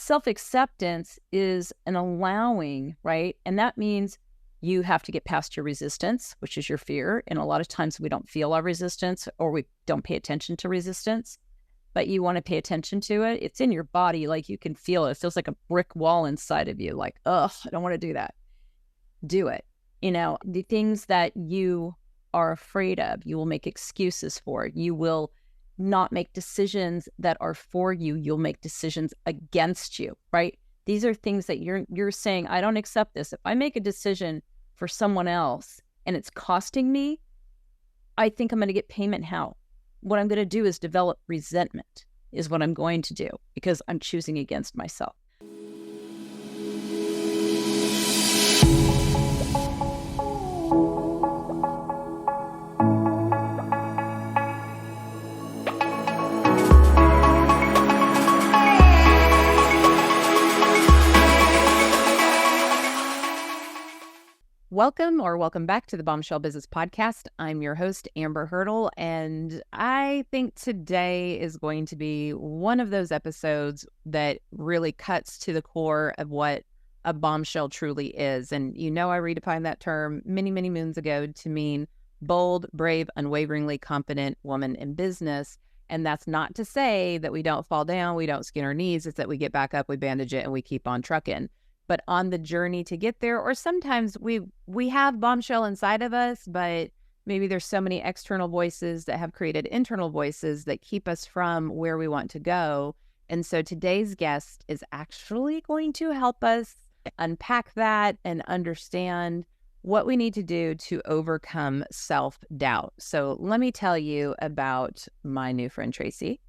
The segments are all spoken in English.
self-acceptance is an allowing, right? And that means you have to get past your resistance, which is your fear. And a lot of times we don't feel our resistance, or we don't pay attention to resistance, but you want to pay attention to it. It's in your body. Like, you can feel it. It feels like a brick wall inside of you. Like, ugh, I don't want to do that. Do it. The things that you are afraid of, you will make excuses for. You will not make decisions that are for you. You'll make decisions against you, right? These are things that you're saying, I don't accept this. If I make a decision for someone else and it's costing me, I think I'm going to get payment. How? What I'm going to do is develop resentment, is what I'm going to do, because I'm choosing against myself. Welcome back to the Bombshell Business Podcast. I'm your host, Amber Hurdle, and I think today is going to be one of those episodes that really cuts to the core of what a bombshell truly is. And I redefined that term many, many moons ago to mean bold, brave, unwaveringly confident woman in business. And that's not to say that we don't fall down, we don't skin our knees. It's that we get back up, we bandage it, and we keep on trucking. But on the journey to get there, or sometimes we have bombshell inside of us, but maybe there's so many external voices that have created internal voices that keep us from where we want to go. And so today's guest is actually going to help us unpack that and understand what we need to do to overcome self-doubt. So let me tell you about my new friend, Tracy.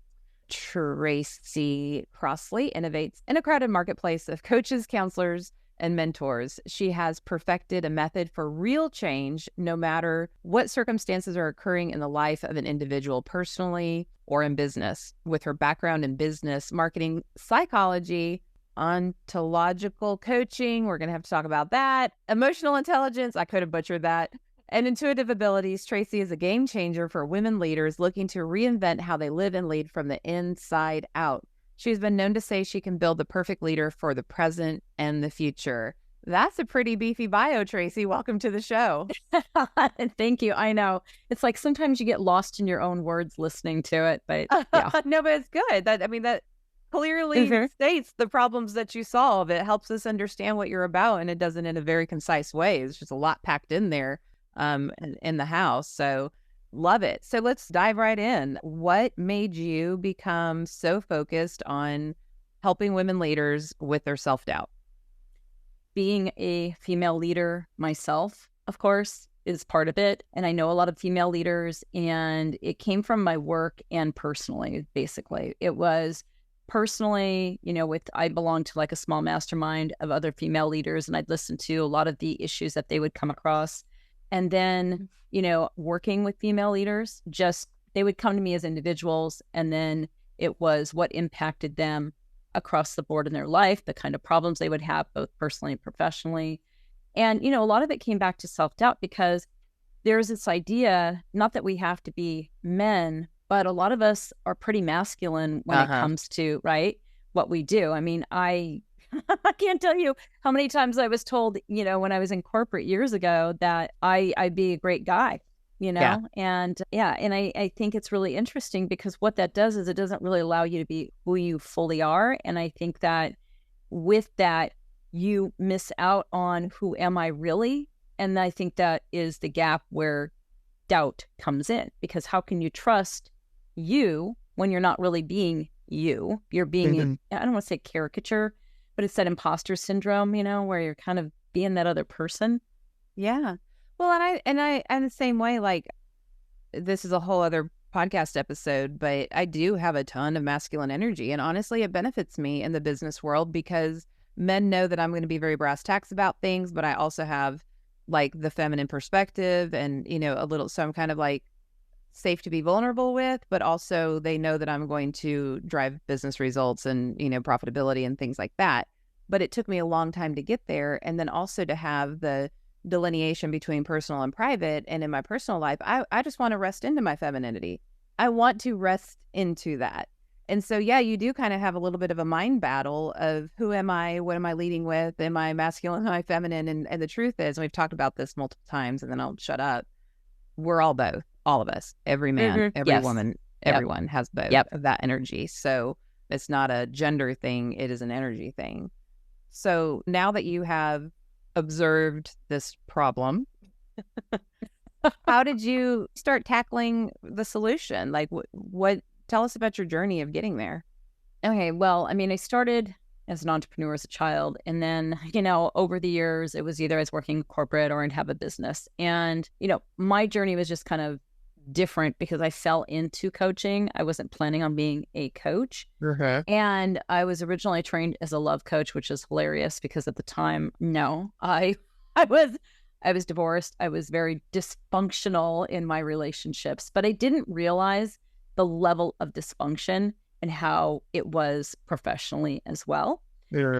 Tracy Crossley innovates in a crowded marketplace of coaches, counselors, and mentors. She has perfected a method for real change, no matter what circumstances are occurring in the life of an individual, personally or in business. With her background in business, marketing, psychology, ontological coaching, we're going to have to talk about that, emotional intelligence, I could have butchered that, and intuitive abilities, Tracy is a game changer for women leaders looking to reinvent how they live and lead from the inside out. She's been known to say she can build the perfect leader for the present and the future. That's a pretty beefy bio, Tracy. Welcome to the show. Thank you. I know. It's like sometimes you get lost in your own words listening to it, but yeah. No, but it's good. That clearly states the problems that you solve. It helps us understand what you're about, and it does it in a very concise way. It's just a lot packed in there. In the house. So love it. So let's dive right in. What made you become so focused on helping women leaders with their self-doubt? Being a female leader myself, of course, is part of it. And I know a lot of female leaders, and it came from my work and personally, basically. It was personally, I belonged to like a small mastermind of other female leaders, and I'd listen to a lot of the issues that they would come across. And then, working with female leaders, they would come to me as individuals, and then it was what impacted them across the board in their life, the kind of problems they would have both personally and professionally. And, a lot of it came back to self-doubt, because there's this idea, not that we have to be men, but a lot of us are pretty masculine when it comes to, right, what we do. I mean, I can't tell you how many times I was told, when I was in corporate years ago, that I'd be a great guy, Yeah. And I think it's really interesting, because what that does is it doesn't really allow you to be who you fully are. And I think that with that, you miss out on who am I really? And I think that is the gap where doubt comes in, because how can you trust you when you're not really being you? You're being, I don't want to say caricature, but it's that imposter syndrome, where you're kind of being that other person. Yeah. Well, I'm the same way. Like, this is a whole other podcast episode, but I do have a ton of masculine energy, and honestly, it benefits me in the business world, because men know that I'm going to be very brass tacks about things, but I also have like the feminine perspective, and so I'm kind of like safe to be vulnerable with, but also they know that I'm going to drive business results and, profitability and things like that. But it took me a long time to get there. And then also to have the delineation between personal and private. And in my personal life, I just want to rest into my femininity. I want to rest into that. And so, yeah, you do kind of have a little bit of a mind battle of who am I? What am I leading with? Am I masculine? Am I feminine? And the truth is, and we've talked about this multiple times, and then I'll shut up. We're all both, all of us, every man, every Yes. woman, everyone has both of that energy. So it's not a gender thing. It is an energy thing. So now that you have observed this problem, how did you start tackling the solution? Like what, tell us about your journey of getting there. Okay. Well, I mean, I started as an entrepreneur as a child. And then, you know, over the years, it was either I was working corporate or I'd have a business. And, you know, my journey was just kind of different because I fell into coaching. I wasn't planning on being a coach. And I was originally trained as a love coach, which is hilarious because at the time, no, I was divorced. I was very dysfunctional in my relationships, but I didn't realize the level of dysfunction and how it was professionally as well.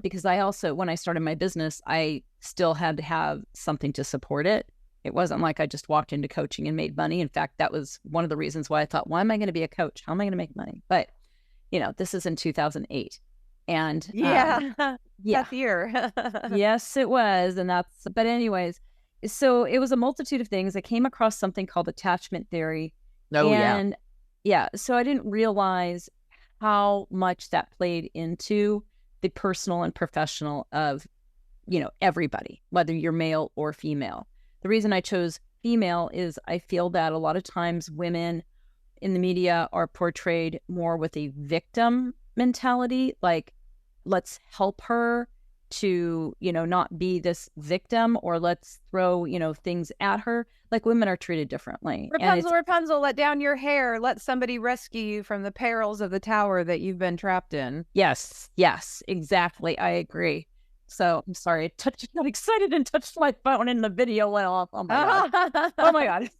Because I also, when I started my business, I still had to have something to support it. It wasn't like I just walked into coaching and made money. In fact, that was one of the reasons why I thought, why am I going to be a coach? How am I going to make money? But, you know, this is in 2008. And tough year. Yes, it was. And but anyways, so it was a multitude of things. I came across something called attachment theory. So I didn't realize how much that played into the personal and professional of, you know, everybody, whether you're male or female. The reason I chose female is I feel that a lot of times women in the media are portrayed more with a victim mentality, like let's help her to, you know, not be this victim, or let's throw, you know, things at her. Like women are treated differently. Rapunzel, let down your hair. Let somebody rescue you from the perils of the tower that you've been trapped in. Yes, exactly. I agree. So I'm sorry, I got excited and touched my phone and the video went off. Oh my God. Oh my God.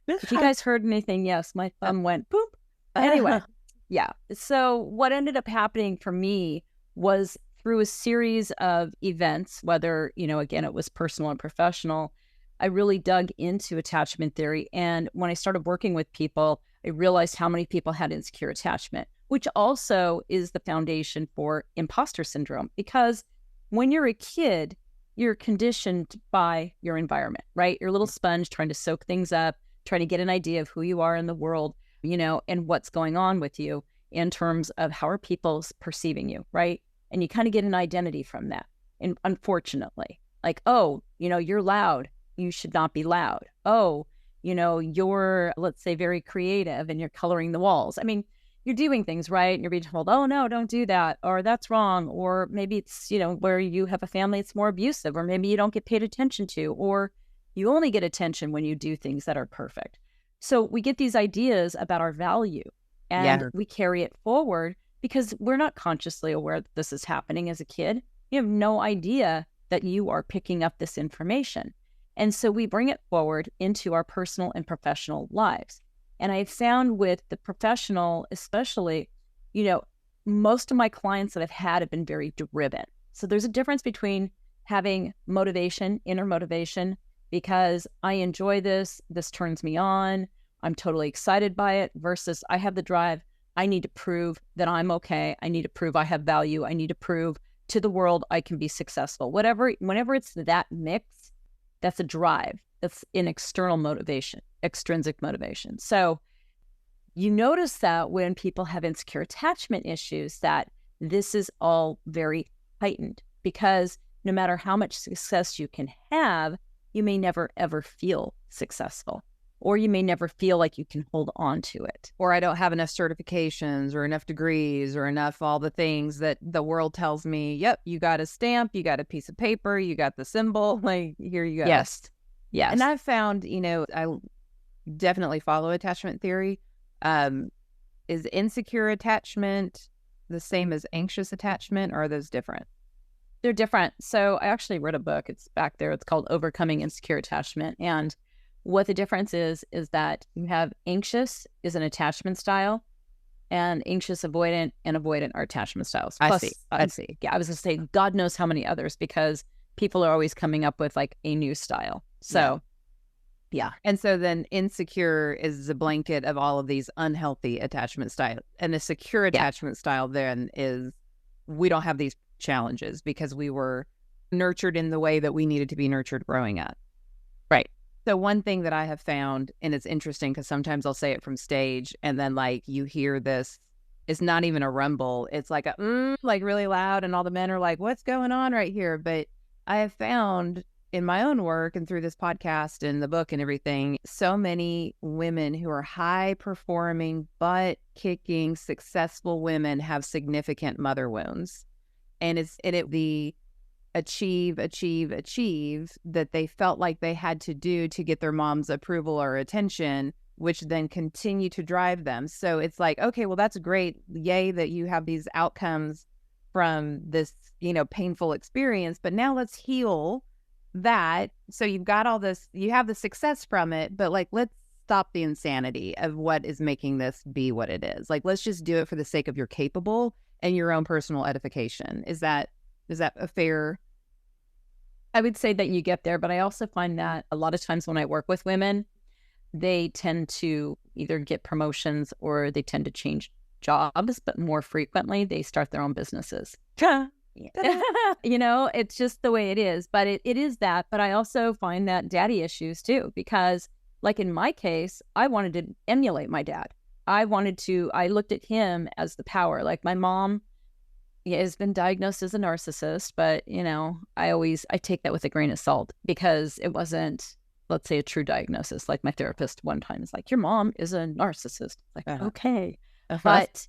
If you guys heard anything, yes, my thumb went boop. Anyway, yeah. So what ended up happening for me was through a series of events, whether, you know, again, it was personal and professional, I really dug into attachment theory. And when I started working with people, I realized how many people had insecure attachment, which also is the foundation for imposter syndrome. Because when you're a kid, you're conditioned by your environment, right? You're a little sponge trying to soak things up, trying to get an idea of who you are in the world, you know, and what's going on with you in terms of how are people perceiving you, right? And you kind of get an identity from that. And unfortunately, like, oh, you know, you're loud. You should not be loud. Oh, you know, you're, let's say, very creative and you're coloring the walls. I mean, you're doing things right and you're being told, oh, no, don't do that. Or that's wrong. Or maybe it's, you know, where you have a family that's more abusive, or maybe you don't get paid attention to, or you only get attention when you do things that are perfect. So we get these ideas about our value and we carry it forward because we're not consciously aware that this is happening as a kid. You have no idea that you are picking up this information. And so we bring it forward into our personal and professional lives. And I found with the professional, especially, you know, most of my clients that I've had have been very driven. So there's a difference between having motivation, inner motivation, because I enjoy this turns me on, I'm totally excited by it, versus I have the drive, I need to prove that I'm okay, I need to prove I have value, I need to prove to the world I can be successful. Whenever it's that mix, that's a drive. That's an external motivation, extrinsic motivation. So you notice that when people have insecure attachment issues, that this is all very heightened, because no matter how much success you can have, you may never, ever feel successful, or you may never feel like you can hold on to it. Or I don't have enough certifications or enough degrees or enough all the things that the world tells me, yep, you got a stamp, you got a piece of paper, you got the symbol, like here you go. Yes. And I've found, you know, I definitely follow attachment theory. Is insecure attachment the same as anxious attachment, or are those different? They're different. So I actually read a book. It's back there. It's called Overcoming Insecure Attachment. And what the difference is that you have anxious is an attachment style, and anxious avoidant and avoidant are attachment styles. Plus, I see. Yeah, I was going to say, God knows how many others, because people are always coming up with like a new style. So Yeah. And so then insecure is the blanket of all of these unhealthy attachment styles. And the secure Yeah. attachment style then is we don't have these challenges because we were nurtured in the way that we needed to be nurtured growing up. Right. So one thing that I have found, and it's interesting because sometimes I'll say it from stage and then like you hear this, it's not even a rumble. It's like like really loud and all the men are like, what's going on right here? But I have found in my own work and through this podcast and the book and everything, so many women who are high performing, butt kicking, successful women have significant mother wounds. And it's the achieve that they felt like they had to do to get their mom's approval or attention, which then continue to drive them. So it's like, okay, well, that's great. Yay that you have these outcomes from this, painful experience. But now let's heal that. So you've got all this, you have the success from it, but like, let's stop the insanity of what is making this be what it is. Like, let's just do it for the sake of you're capable and your own personal edification. Is that a fair? I would say that you get there, but I also find that a lot of times when I work with women, they tend to either get promotions or they tend to change jobs, but more frequently they start their own businesses. It's just the way it is, but it is that. But I also find that daddy issues too, because like in my case, I wanted to emulate my dad. I looked at him as the power. Like my mom has been diagnosed as a narcissist, but I take that with a grain of salt because it wasn't, let's say, a true diagnosis. Like my therapist one time is like, your mom is a narcissist. Like, okay. But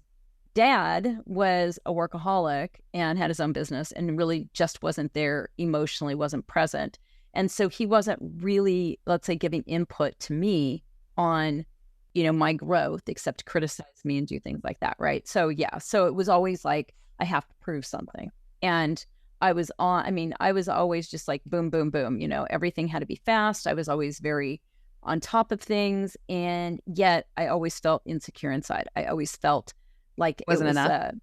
dad was a workaholic and had his own business and really just wasn't there emotionally, wasn't present. And so he wasn't really, let's say, giving input to me on, my growth, except to criticize me and do things like that. Right. So, yeah. So it was always like, I have to prove something. And I was always just like, boom, boom, boom. Everything had to be fast. I was always very on top of things. And yet I always felt insecure inside. I always felt like Wasn't enough.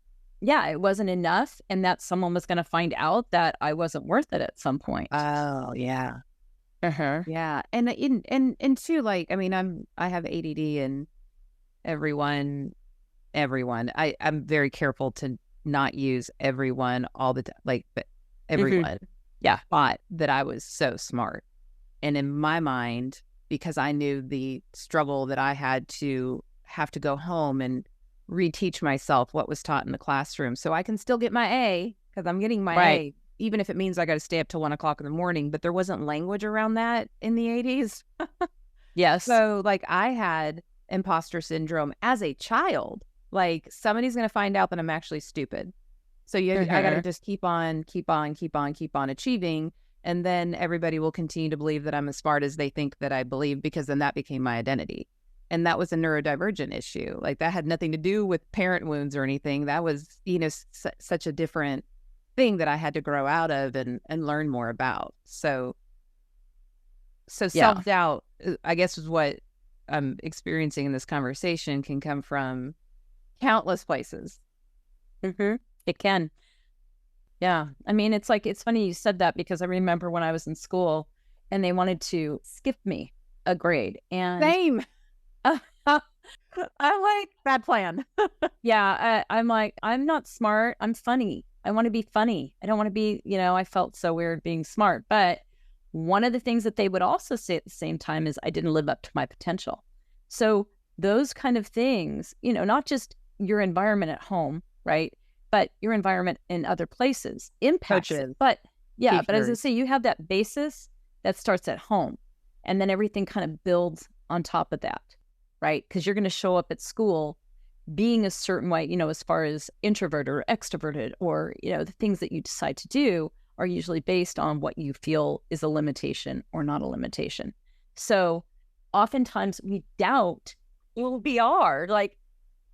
It wasn't enough. And that someone was going to find out that I wasn't worth it at some point. Oh, yeah. Uh-huh. Yeah. And too, like, I mean, I have ADD and everyone, I'm very careful to not use everyone all the time, like, but everyone. Yeah. Thought that I was so smart. And in my mind, because I knew the struggle that I had to have to go home and reteach myself what was taught in the classroom so I can still get my A, because I'm getting my A, even if it means I got to stay up till 1 o'clock in the morning. But there wasn't language around that in the 80s. Yes. So like I had imposter syndrome as a child. Like somebody's going to find out that I'm actually stupid. So I got to just keep on achieving. And then everybody will continue to believe that I'm as smart as they think that I believe, because then that became my identity. And that was a neurodivergent issue. Like that had nothing to do with parent wounds or anything. That was, such a different thing that I had to grow out of and learn more about. So self-doubt, I guess, is what I'm experiencing in this conversation, can come from countless places. It can. Yeah. I mean, it's funny you said that, because I remember when I was in school and they wanted to skip me a grade. And same. I like that plan. Yeah. I'm like, I'm not smart. I'm funny. I want to be funny. I don't want to be, I felt so weird being smart. But one of the things that they would also say at the same time is I didn't live up to my potential. So those kind of things, not just your environment at home, right? But your environment in other places impacts it. But yeah, teachers. But as I say, you have that basis that starts at home, and then everything kind of builds on top of that, right? Because you're going to show up at school being a certain way, as far as introverted or extroverted, or, the things that you decide to do are usually based on what you feel is a limitation or not a limitation. So oftentimes we doubt who we are. Like,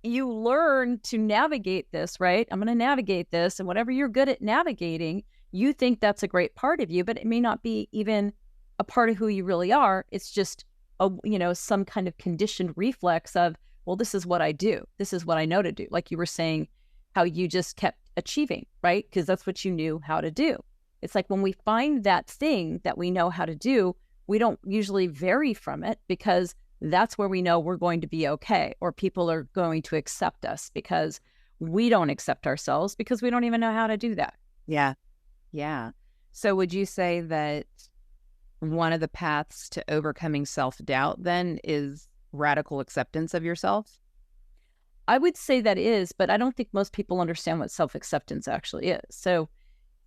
you learn to navigate this, right? I'm going to navigate this. And whatever you're good at navigating, you think that's a great part of you, but it may not be even a part of who you really are. It's just some kind of conditioned reflex of, well, this is what I do. This is what I know to do. Like you were saying, how you just kept achieving, right? Because that's what you knew how to do. It's like when we find that thing that we know how to do, we don't usually vary from it because that's where we know we're going to be okay, or people are going to accept us, because we don't accept ourselves because we don't even know how to do that. Yeah. Yeah. So would you say that one of the paths to overcoming self-doubt then is radical acceptance of yourself? I would say that is, but I don't think most people understand what self-acceptance actually is. So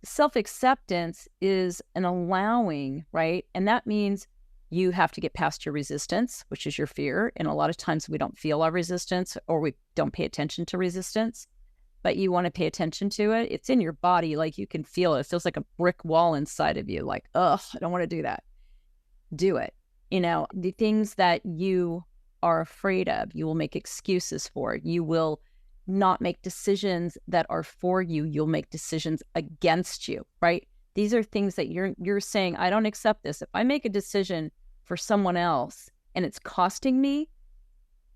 self-acceptance is an allowing, right? And that means you have to get past your resistance, which is your fear. And a lot of times we don't feel our resistance, or we don't pay attention to resistance, but you want to pay attention to it. It's in your body. Like, you can feel it. It feels like a brick wall inside of you. Like, ugh, I don't want to do that. Do it. You know, the things that you are afraid of, you will make excuses for. You will not make decisions that are for you. You'll make decisions against you, right? These are things that you're saying, I don't accept this. If I make a decision for someone else and it's costing me,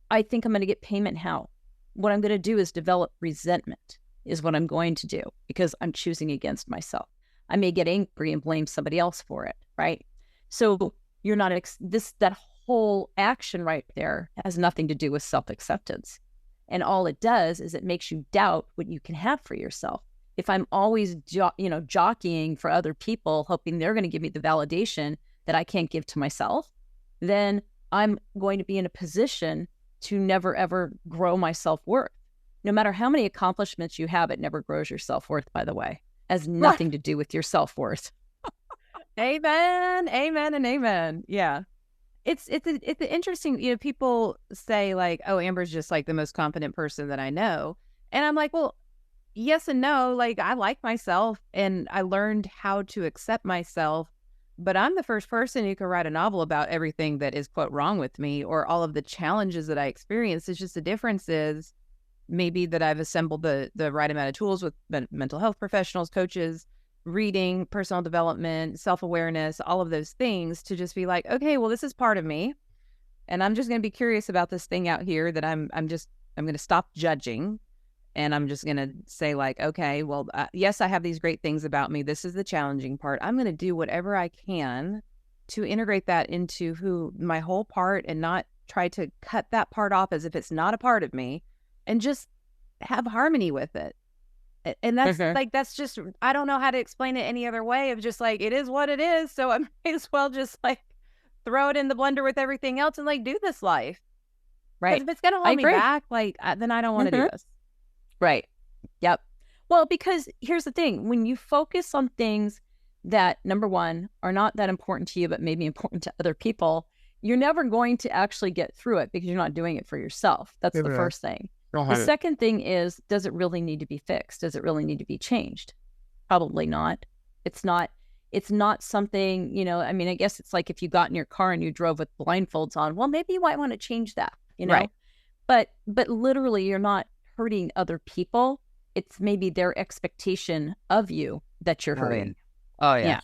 I think I'm going to get payment. How? What I'm going to do is develop resentment, is what I'm going to do, because I'm choosing against myself. I may get angry and blame somebody else for it, right? So you're not, that whole action right there has nothing to do with self-acceptance. And all it does is it makes you doubt what you can have for yourself. If I'm always, jockeying for other people, hoping they're going to give me the validation that I can't give to myself, then I'm going to be in a position to never, ever grow my self-worth. No matter how many accomplishments you have, it never grows your self-worth, by the way. It has nothing to do with your self-worth. Amen, amen, and amen. Yeah. It's interesting, people say like, oh, Amber's just like the most confident person that I know. And I'm like, well, yes and no. Like, I like myself and I learned how to accept myself, but I'm the first person who can write a novel about everything that is, quote, wrong with me, or all of the challenges that I experience. It's just the difference is maybe that I've assembled the right amount of tools with mental health professionals, coaches, reading, personal development, self-awareness, all of those things, to just be like, okay, well, this is part of me, and I'm just going to be curious about this thing out here that I'm going to stop judging, and I'm just going to say like, okay, well, yes, I have these great things about me. This is the challenging part. I'm going to do whatever I can to integrate that into my whole part, and not try to cut that part off as if it's not a part of me, and just have harmony with it. And that's like, that's just, I don't know how to explain it any other way, of just like, it is what it is. So I might as well just like throw it in the blender with everything else and like do this life. Right. If it's going to hold me back, like, then I don't want to do this. Right. Yep. Well, because here's the thing, when you focus on things that, number one, are not that important to you, but maybe important to other people, you're never going to actually get through it because you're not doing it for yourself. That's the first thing. The second thing is, does it really need to be fixed? Does it really need to be changed? Probably not. It's not something, I mean, I guess it's like if you got in your car and you drove with blindfolds on, well, maybe you might want to change that, Right. But literally you're not hurting other people. It's maybe their expectation of you that you're hurting. Oh, yeah.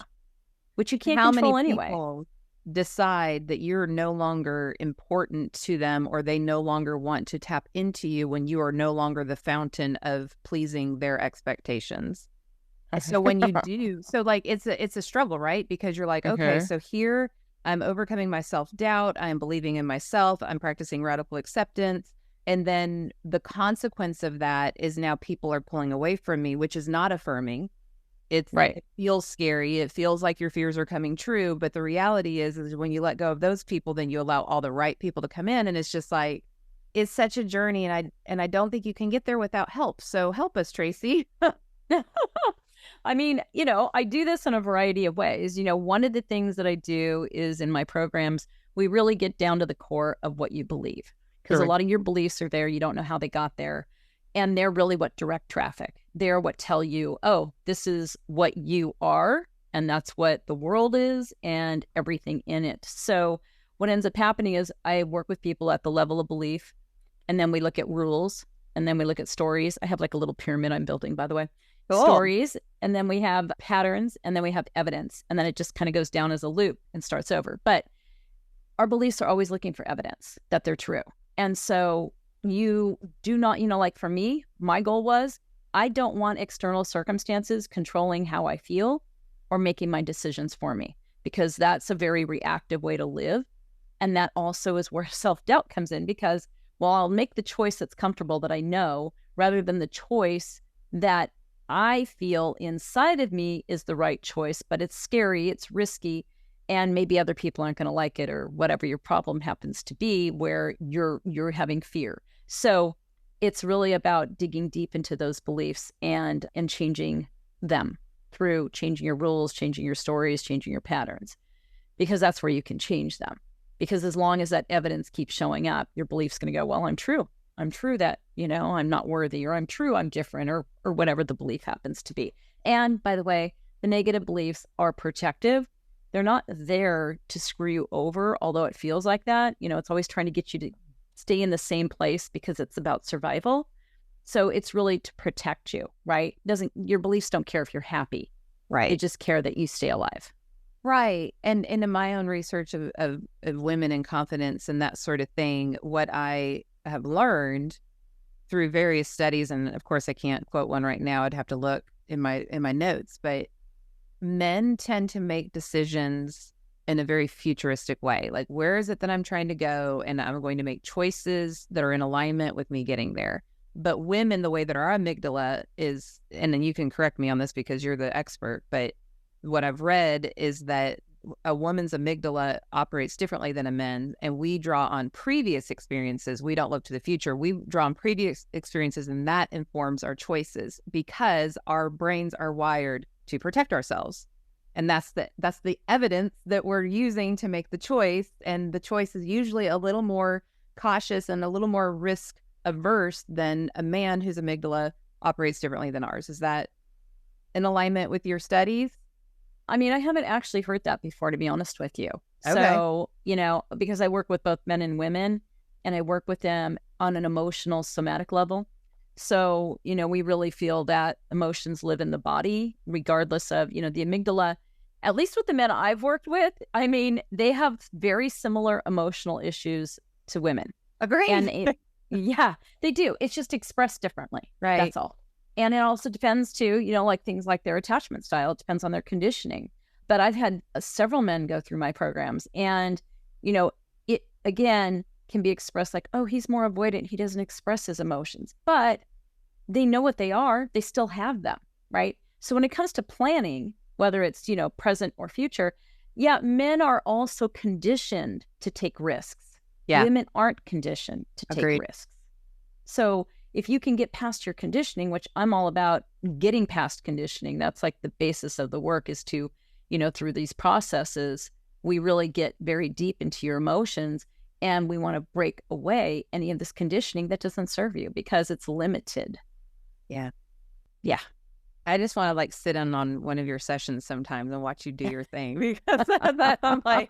Which you can't control anyway. People decide that you're no longer important to them, or they no longer want to tap into you when you are no longer the fountain of pleasing their expectations. So when you do, so like it's a struggle, right? Because you're like, okay, so here I'm overcoming my self-doubt, I'm believing in myself, I'm practicing radical acceptance, and then the consequence of that is now people are pulling away from me, which is not affirming. It's right. It feels scary. It feels like your fears are coming true. But the reality is when you let go of those people, then you allow all the right people to come in. And it's just like, it's such a journey. And I don't think you can get there without help. So help us, Tracy. I mean, I do this in a variety of ways. One of the things that I do is, in my programs, we really get down to the core of what you believe. Because a lot of your beliefs are there. You don't know how they got there. And they're really what direct traffic. They're what tell you, oh, this is what you are, and that's what the world is, and everything in it. So what ends up happening is I work with people at the level of belief, and then we look at rules, and then we look at stories. I have like a little pyramid I'm building, by the way. Cool. Stories, and then we have patterns, and then we have evidence, and then it just kind of goes down as a loop and starts over. But our beliefs are always looking for evidence that they're true. And so you do not, like for me, my goal was, I don't want external circumstances controlling how I feel or making my decisions for me. because that's a very reactive way to live. And that also is where self-doubt comes in, because, well, I'll make the choice that's comfortable, that I know, rather than the choice that I feel inside of me is the right choice, but it's scary, it's risky, and maybe other people aren't going to like it, or whatever your problem happens to be, where you're having fear. So it's really about digging deep into those beliefs and changing them through changing your rules, changing your stories, changing your patterns, because that's where you can change them. Because as long as that evidence keeps showing up, your belief's going to go, well, I'm true that, I'm not worthy, or I'm true, I'm different, or whatever the belief happens to be. And by the way, the negative beliefs are protective. They're not there to screw you over, although it feels like that. It's always trying to get you to stay in the same place because it's about survival. So it's really to protect you, right? Your beliefs don't care if you're happy. Right. They just care that you stay alive. Right. And in my own research of women and confidence and that sort of thing, what I have learned through various studies, and of course I can't quote one right now, I'd have to look in my notes, but men tend to make decisions in a very futuristic way. Like, where is it that I'm trying to go? And I'm going to make choices that are in alignment with me getting there. But women, the way that our amygdala is, and then you can correct me on this because you're the expert, but what I've read is that a woman's amygdala operates differently than a man, and we draw on previous experiences. We don't look to the future. We draw on previous experiences, and that informs our choices because our brains are wired to protect ourselves. And that's the evidence that we're using to make the choice. And the choice is usually a little more cautious and a little more risk averse than a man whose amygdala operates differently than ours. Is that in alignment with your studies? I mean, I haven't actually heard that before, to be honest with you. Okay. So, because I work with both men and women, and I work with them on an emotional somatic level. So, we really feel that emotions live in the body, regardless of, the amygdala. At least with the men I've worked with, I mean, they have very similar emotional issues to women. Agreed. And yeah, they do. It's just expressed differently. Right. That's all. And it also depends too, like things like their attachment style. It depends on their conditioning. But I've had several men go through my programs, and, it again can be expressed like, oh, he's more avoidant. He doesn't express his emotions, but they know what they are. They still have them, right? So when it comes to planning, whether it's, present or future, yeah, men are also conditioned to take risks. Yeah. Women aren't conditioned to take Agreed. risks. So if you can get past your conditioning, which I'm all about getting past conditioning, that's like the basis of the work, is to, through these processes, we really get very deep into your emotions, and we want to break away any of this conditioning that doesn't serve you because it's limited. Yeah. Yeah. I just want to sit in on one of your sessions sometimes and watch you do your thing, because I'm like,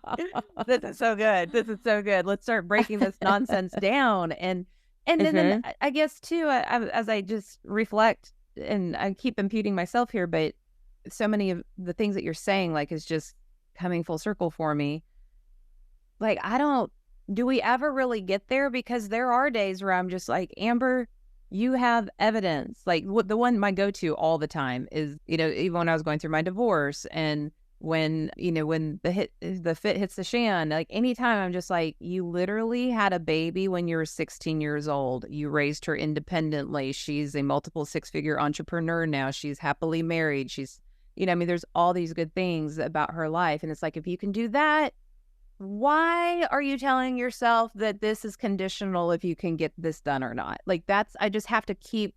this is so good. This is so good. Let's start breaking this nonsense down. And then I guess too, as I just reflect, and I keep imputing myself here, but so many of the things that you're saying, is just coming full circle for me. Do we ever really get there? Because there are days where I'm just like, Amber, you have evidence. The one, my go-to all the time is, even when I was going through my divorce, and when the fit hits the shan, anytime I'm just like, you literally had a baby when you were 16 years old. You raised her independently. She's a multiple six-figure entrepreneur now. She's happily married. She's, there's all these good things about her life. And it's like, if you can do that, why are you telling yourself that this is conditional if you can get this done or not? I just have to keep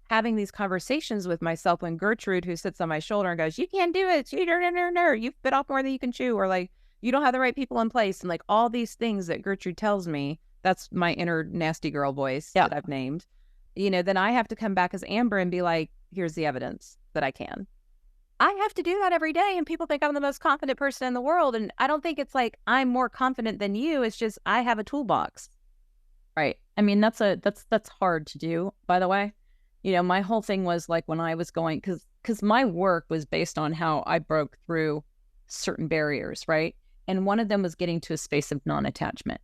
having these conversations with myself when Gertrude, who sits on my shoulder and goes, you can't do it. You've bit off more than you can chew. Or you don't have the right people in place. And all these things that Gertrude tells me, that's my inner nasty girl voice that I've named. Then I have to come back as Amber and be like, here's the evidence that I can. I have to do that every day, and people think I'm the most confident person in the world. And I don't think it's like I'm more confident than you. It's just I have a toolbox. Right. I mean, that's hard to do, by the way. My whole thing was when I was going, because my work was based on how I broke through certain barriers, right? And one of them was getting to a space of non-attachment.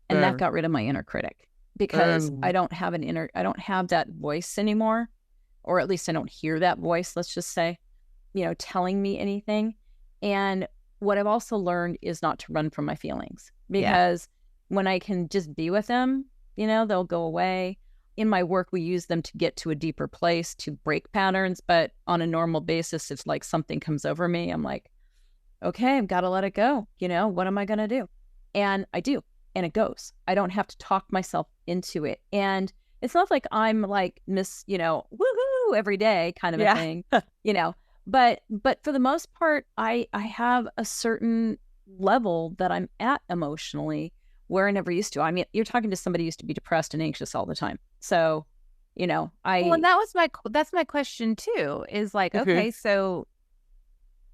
And that got rid of my inner critic, because I don't have that voice anymore, or at least I don't hear that voice, let's just say, telling me anything. And what I've also learned is not to run from my feelings, because when I can just be with them, they'll go away. In my work, we use them to get to a deeper place, to break patterns. But on a normal basis, if like something comes over me, I'm like, okay, I've got to let it go. What am I going to do? And I do. And it goes. I don't have to talk myself into it. And it's not like I'm like miss, woohoo every day kind of a thing, But for the most part, I have a certain level that I'm at emotionally where I never used to. I mean, you're talking to somebody who used to be depressed and anxious all the time. So, well, and that's my question too, is like, okay, so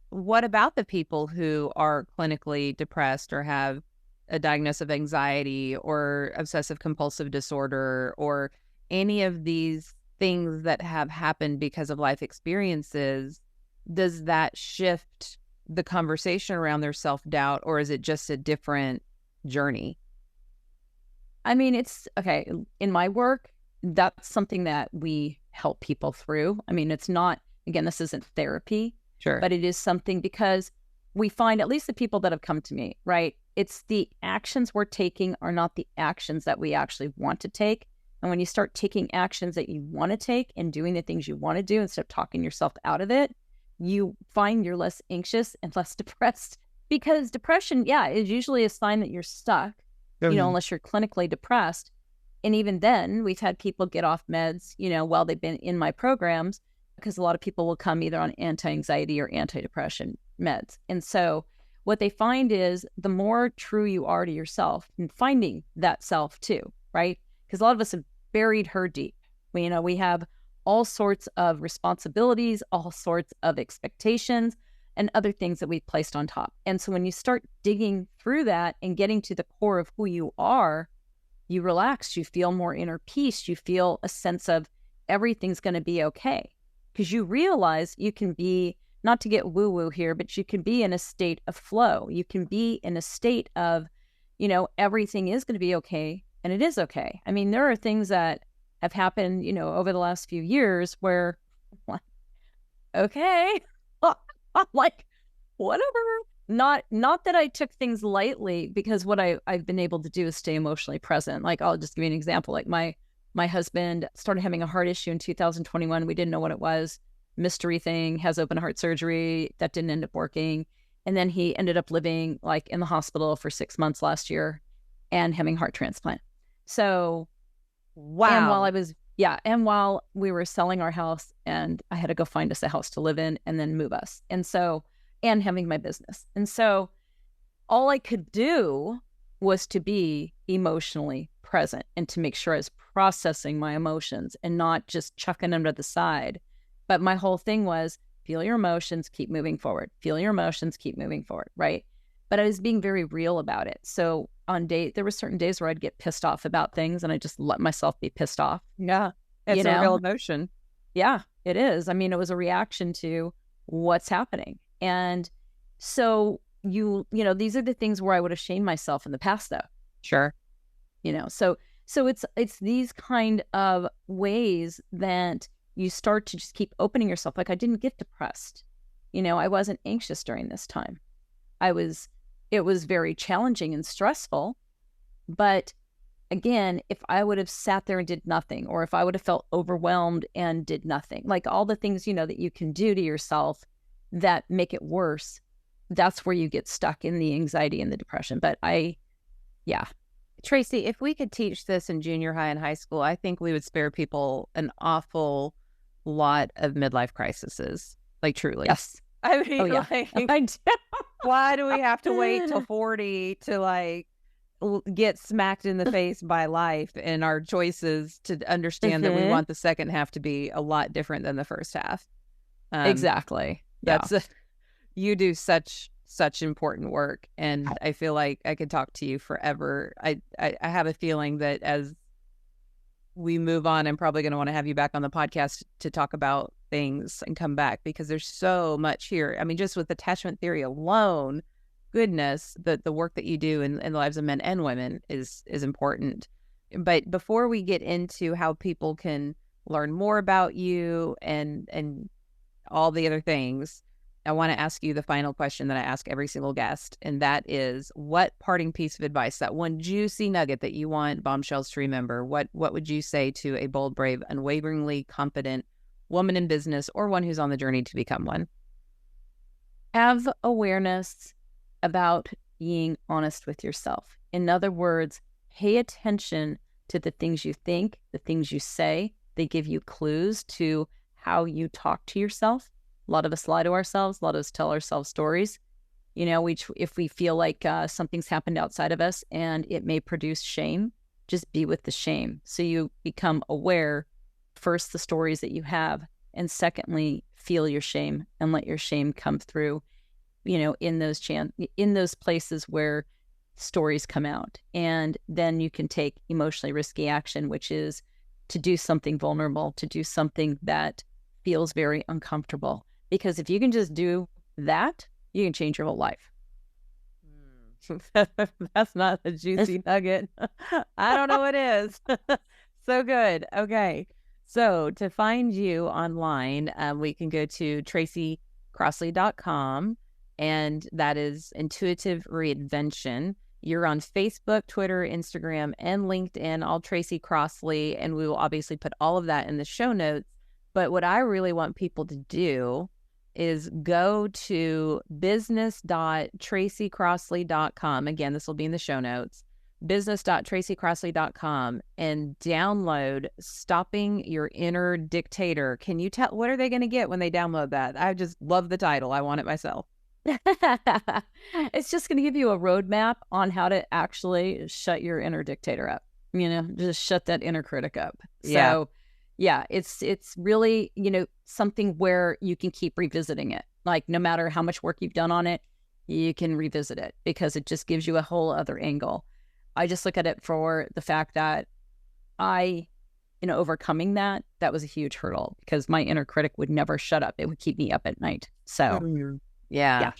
what about the people who are clinically depressed or have a diagnosis of anxiety or obsessive compulsive disorder or any of these things that have happened because of life experiences? Does that shift the conversation around their self-doubt, or is it just a different journey? I mean, it's okay. In my work, that's something that we help people through. I mean, it's not, again, this isn't therapy, sure, but it is something, because we find, at least the people that have come to me, right? It's the actions we're taking are not the actions that we actually want to take. And when you start taking actions that you want to take and doing the things you want to do instead of talking yourself out of it, you find you're less anxious and less depressed. Because depression, is usually a sign that you're stuck, unless you're clinically depressed. And even then, we've had people get off meds, while they've been in my programs, because a lot of people will come either on anti-anxiety or anti-depression meds. And so what they find is the more true you are to yourself and finding that self too, right? Because a lot of us have buried her deep. We have all sorts of responsibilities, all sorts of expectations, and other things that we've placed on top. And so when you start digging through that and getting to the core of who you are, you relax, you feel more inner peace, you feel a sense of everything's going to be okay. Because you realize you can be, not to get woo-woo here, but you can be in a state of flow. You can be in a state of, everything is going to be okay, and it is okay. I mean, there are things that have happened, over the last few years where, okay, I'm like, whatever. Not that I took things lightly, because what I've been able to do is stay emotionally present. Like, I'll just give you an example. Like my husband started having a heart issue in 2021. We didn't know what it was. Mystery thing, has open heart surgery. That didn't end up working. And then he ended up living like in the hospital for 6 months last year and having heart transplant. So, wow. And while we were selling our house, and I had to go find us a house to live in and then move us. And having my business. And so all I could do was to be emotionally present and to make sure I was processing my emotions and not just chucking them to the side. But my whole thing was, feel your emotions, keep moving forward. Feel your emotions, keep moving forward, right? But I was being very real about it. So there were certain days where I'd get pissed off about things, and I just let myself be pissed off. Yeah, it's a real emotion. Yeah, it is. I mean, it was a reaction to what's happening. And so these are the things where I would have shamed myself in the past, though. Sure. So it's these kind of ways that you start to just keep opening yourself. Like, I didn't get depressed. I wasn't anxious during this time. It was very challenging and stressful. But again, if I would have sat there and did nothing, or if I would have felt overwhelmed and did nothing, like all the things, that you can do to yourself that make it worse, that's where you get stuck in the anxiety and the depression. But Tracy, if we could teach this in junior high and high school, I think we would spare people an awful lot of midlife crises. Like, truly. Yes. I mean, why do we have to wait till 40 to like get smacked in the face by life and our choices to understand that we want the second half to be a lot different than the first half? Exactly. You do such important work, and I feel like I could talk to you forever. I have a feeling that as we move on, I'm probably going to want to have you back on the podcast to talk about things and come back, because there's so much here. I mean, just with attachment theory alone, goodness, the work that you do in the lives of men and women is important. But before we get into how people can learn more about you and all the other things, I want to ask you the final question that I ask every single guest, and that is, what parting piece of advice, that one juicy nugget that you want Bombshells to remember, what would you say to a bold, brave, unwaveringly confident woman in business, or one who's on the journey to become one? Have awareness about being honest with yourself. In other words, pay attention to the things you think, the things you say. They give you clues to how you talk to yourself. A lot of us lie to ourselves. A lot of us tell ourselves stories. You know, if we feel like something's happened outside of us and it may produce shame, just be with the shame. So you become aware, first, the stories that you have, and secondly, feel your shame and let your shame come through, you know, in those places where stories come out. And then you can take emotionally risky action, which is to do something vulnerable, to do something that feels very uncomfortable. Because if you can just do that, you can change your whole life. That's not a juicy nugget. I don't know what is. So good. Okay. So to find you online, we can go to tracycrossley.com, and that is Intuitive Reinvention. You're on Facebook, Twitter, Instagram, and LinkedIn, all Tracy Crossley, and we will obviously put all of that in the show notes. But what I really want people to do is go to business.tracycrossley.com. Again, this will be in the show notes. business.tracycrossley.com, and download Stopping Your Inner Dictator. Can you tell, what are they going to get when they download that? I just love the title. I want it myself. It's just going to give you a roadmap on how to actually shut your inner dictator up, you know, just shut that inner critic up. Yeah. So yeah, it's really, you know, something where you can keep revisiting it. Like no matter how much work you've done on it, you can revisit it because it just gives you a whole other angle. I just look at it for the fact that overcoming that was a huge hurdle because my inner critic would never shut up. It would keep me up at night. So yeah.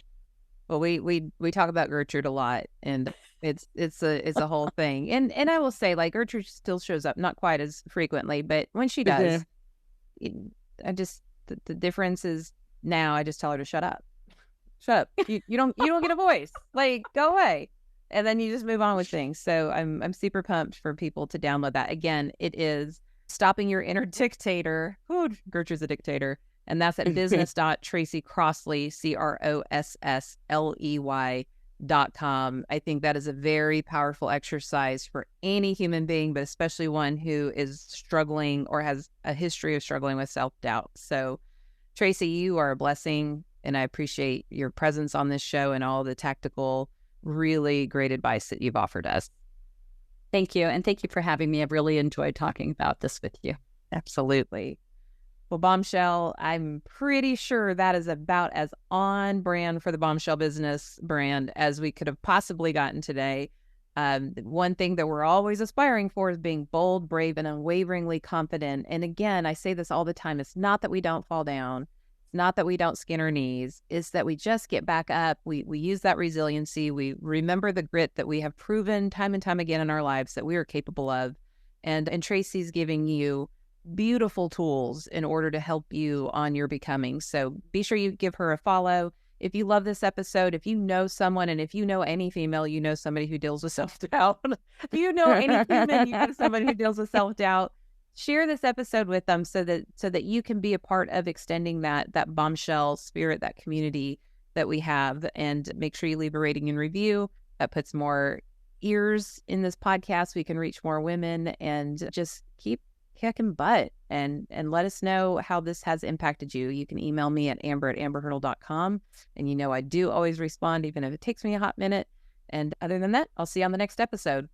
Well, we talk about Gertrude a lot, and it's a whole thing. And I will say, like, Gertrude still shows up, not quite as frequently, but when she does, the difference is now I just tell her to shut up. Shut up. You don't get a voice. Like, go away. And then you just move on with things. So I'm super pumped for people to download that. Again, it is Stopping Your Inner Dictator. Ooh, Gertrude's a dictator. And that's at business.tracycrossley, CROSSLEY.com. I think that is a very powerful exercise for any human being, but especially one who is struggling or has a history of struggling with self-doubt. So, Tracy, you are a blessing, and I appreciate your presence on this show and all the tactical, really great advice that you've offered us. Thank you. And thank you for having me. I've really enjoyed talking about this with you. Absolutely. Well, Bombshell, I'm pretty sure that is about as on brand for the Bombshell business brand as we could have possibly gotten today. One thing that we're always aspiring for is being bold, brave, and unwaveringly confident. And again, I say this all the time. It's not that we don't fall down. It's not that we don't skin our knees. It's that we just get back up. We use that resiliency. We remember the grit that we have proven time and time again in our lives that we are capable of. And Tracy's giving you beautiful tools in order to help you on your becoming. So be sure you give her a follow. If you love this episode, if you know someone, and if you know any female, you know somebody who deals with self-doubt. If you know any human, you know somebody who deals with self-doubt. Share this episode with them so that you can be a part of extending that bombshell spirit, that community that we have. And make sure you leave a rating and review. That puts more ears in this podcast. We can reach more women, and just keep kicking butt and let us know how this has impacted you. You can email me at amber@amberhurdle.com. And I do always respond, even if it takes me a hot minute. And other than that, I'll see you on the next episode.